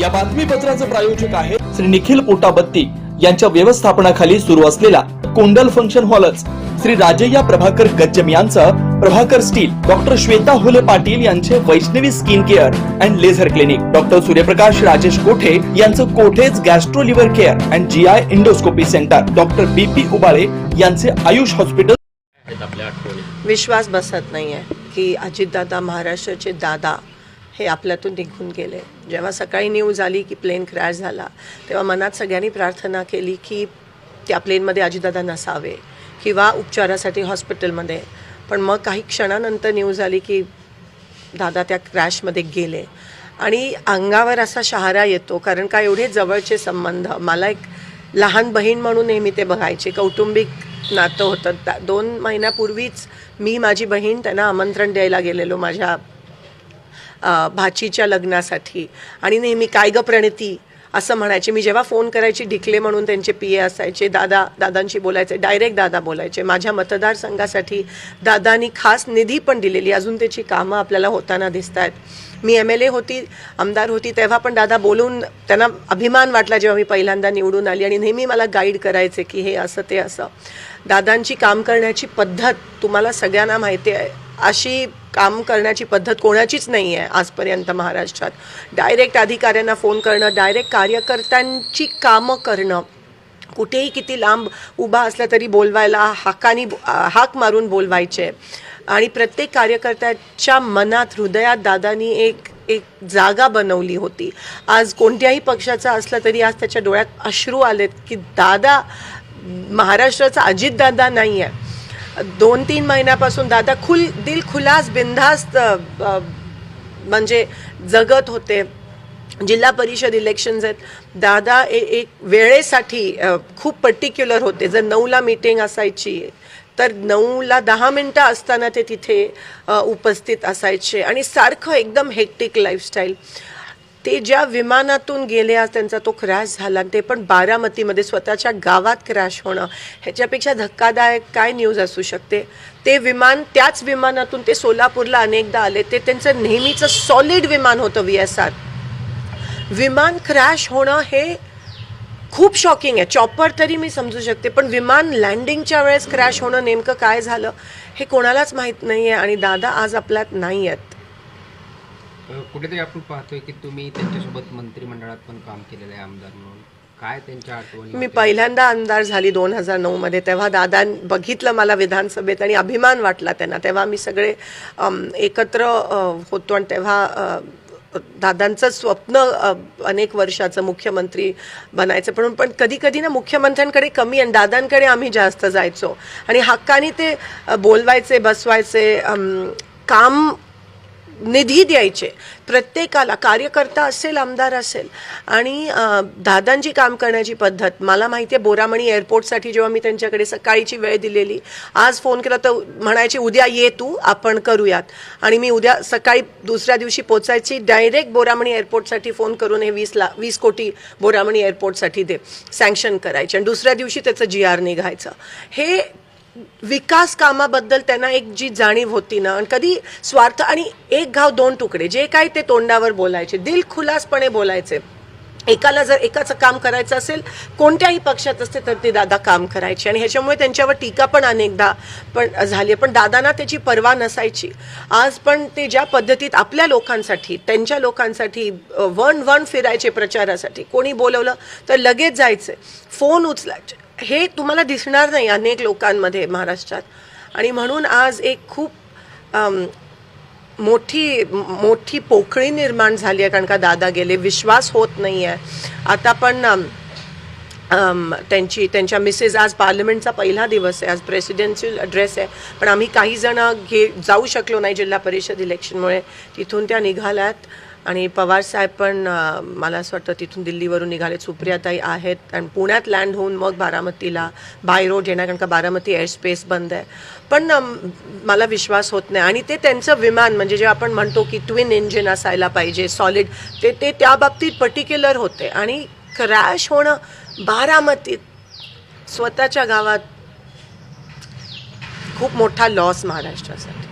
या बातमीपत्राचे प्रायोजक आहे श्री निखिल पोटाबत्ती यांच्या व्यवस्थापनाखाली सुरू असलेला कोंडल फंक्शन हॉलच, श्री राजय्या प्रभाकर गज्जम यांचं प्रभाकर स्टील, डॉक्टर श्वेता होले पाटील यांचे Vaishnavi skin care and laser clinic, doctor Suryaprakash Rajesh Kothe यांचं Kothe's gastro liver care and GI endoscopy centre, doctor BP Ubale यांचे आयुष हॉस्पिटल. विश्वास बसत नाहीये की अजितदादा महाराष्ट्राचे दादा हे आपल्यातून निघून गेले. जेव्हा सकाळी न्यूज आली की प्लेन क्रॅश झाला तेव्हा मनात सगळ्यांनी प्रार्थना केली की त्या प्लेनमध्ये अजितदादा नसावे किंवा उपचारासाठी हॉस्पिटलमध्ये. पण मग काही क्षणानंतर न्यूज आली की दादा त्या क्रॅशमध्ये गेले आणि अंगावर असा शहारा येतो. कारण का एवढे जवळचे संबंध, मला एक लहान बहीण म्हणून नेहमी ते बघायचे, कौटुंबिक नातं होतं. 2 महिन्यापूर्वीच मी माझी बहीण त्यांना आमंत्रण द्यायला गेलेलो माझ्या भाचीच्या लग्नासाठी आणि नेहमी काय ग प्रणिती असं म्हणायचे. मी जेव्हा फोन करायची, डिकले म्हणून त्यांचे पीए असायचे, दादांशी बोलायचे, डायरेक्ट दादा बोलायचे. माझ्या मतदारसंघासाठी दादांनी खास निधी पण दिलेली, अजून त्याची कामं आपल्याला होताना दिसत आहेत. मी MLA होती, आमदार होती, तेव्हा पण दादा बोलून त्यांना अभिमान वाटला जेव्हा मी पहिल्यांदा निवडून आली आणि नेहमी मला गाईड करायचे की हे असं ते असं. दादांची काम करण्याची पद्धत तुम्हाला सगळ्यांना माहिती आहे, अशी काम करण्याची पद्धत कोणाचीच नाही आहे आजपर्यंत महाराष्ट्रात. डायरेक्ट अधिकाऱ्यांना फोन करणं, डायरेक्ट कार्यकर्त्यांची कामं करणं, कुठेही किती लांब उभा असला तरी बोलवायला हाक मारून बोलवायचे आणि प्रत्येक कार्यकर्त्याच्या मनात, हृदयात दादांनी एक जागा बनवली होती. आज कोणत्याही पक्षाचा असला तरी आज त्याच्या डोळ्यात अश्रू आलेत की दादा महाराष्ट्राचा अजितदादा नाही आहे. 2-3 महिन्यापासून दादा दिल खुलास बिनधास्त म्हणजे जगत होते. जिल्हा परिषद इलेक्शन्स आहेत, दादा एक वेळेसाठी खूप पर्टिक्युलर होते. जर 9ला मीटिंग असायची तर 9ला 10 मिनटं असताना ते तिथे उपस्थित असायचे आणि सारखं एकदम हेक्टिक लाईफस्टाईल. ते ज्या विमानातून गेले, आज त्यांचा तो क्रॅश झाला, ते पण बारामतीमध्ये स्वतःच्या गावात क्रॅश होणं, ह्याच्यापेक्षा धक्कादायक काय न्यूज असू शकते. ते विमान, त्याच विमानातून ते सोलापूरला अनेकदा आले, ते त्यांचं नेहमीचं सॉलिड विमान होतं VSR. विमान क्रॅश होणं हे खूप शॉकिंग आहे. चॉपर तरी मी समजू शकते, पण विमान लँडिंगच्या वेळेस क्रॅश होणं नेमकं काय झालं हे कोणालाच माहीत नाही आहे आणि दादा आज आपल्यात नाही आहेत. कुठेतरी आपण पाहतोय की तुम्ही त्यांच्यासोबत मंत्रिमंडळात पण काम केलेलं आहे आमदार म्हणून. काय त्यांच्या आठवणी? मी पहिल्यांदा आमदार झाली 2009 मध्ये, तेव्हा दादा बघितलं मला विधानसभेत आणि अभिमान वाटला त्यांना. तेव्हा मी सगळे एकत्र होतो आणि तेव्हा दादांचं स्वप्न अनेक वर्षाचं मुख्यमंत्री बनायचं, पण कधी कधी ना मुख्यमंत्र्यांकडे कमी आणि दादांकडे आम्ही जास्त जायचो आणि हक्कानी ते बोलवायचे, बसवायचे, काम निधी द्यायचे प्रत्येकाला, कार्यकर्ता असेल, आमदार असेल. आणि दादांची काम करण्याची पद्धत मला माहिती आहे. बोरामणी एअरपोर्टसाठी जेव्हा मी त्यांच्याकडे सकाळीची वेळ दिलेली, आज फोन केला तर म्हणायचे उद्या ये तू, आपण करूयात. आणि मी उद्या सकाळी दुसऱ्या दिवशी पोचायची, डायरेक्ट बोरामणी एअरपोर्टसाठी फोन करून हे 20 कोटी बोरामणी एअरपोर्टसाठी दे सँक्शन करायचे आणि दुसऱ्या दिवशी त्याचं GR निघायचं. हे विकास कामाबद्दल त्यांना एक जी जाणीव होती ना, आणि कधी स्वार्थ आणि एक घाव 2 तुकडे, जे काही ते तोंडावर बोलायचे, दिलखुलासपणे बोलायचे. एकाला जर एकाचं काम करायचं असेल, कोणत्याही पक्षात असते तर ते दादा काम करायचे आणि ह्याच्यामुळे त्यांच्यावर टीका पण अनेकदा पण झाली, पण दादांना त्याची पर्वा नसायची. आज पण ते ज्या पद्धतीत आपल्या लोकांसाठी, त्यांच्या लोकांसाठी वन फिरायचे प्रचारासाठी, कोणी बोलवलं तर लगेच जायचे, फोन उचलायचे. हे तुम्हाला दिसणार नाही अनेक लोकांमध्ये महाराष्ट्रात. आणि म्हणून आज एक खूप मोठी पोकळी निर्माण झाली आहे, कारण का दादा गेले, विश्वास होत नाही आहे. आता पण त्यांच्या मिसेस, आज पार्लमेंटचा पहिला दिवस आहे, आज प्रेसिडेन्शियल ॲड्रेस आहे, पण आम्ही काही जण जाऊ शकलो नाही जिल्हा परिषद इलेक्शनमुळे. तिथून त्या निघाल्यात आणि पवार साहेब पण मला असं वाटतं तिथून दिल्लीवरून निघाले, सुप्रियाताई आहेत आणि पुण्यात लँड होऊन मग बारामतीला बाय रोड येणार, कारण का बारामती एअर स्पेस बंद आहे. पण मला विश्वास होत नाही. आणि ते त्यांचं विमान म्हणजे जे आपण म्हणतो की ट्विन इंजिन असायला पाहिजे, सॉलिड, ते त्या बाबतीत पर्टिक्युलर होते. आणि क्रॅश होणं बारामतीत, स्वतःच्या गावात, खूप मोठा लॉस महाराष्ट्रासाठी.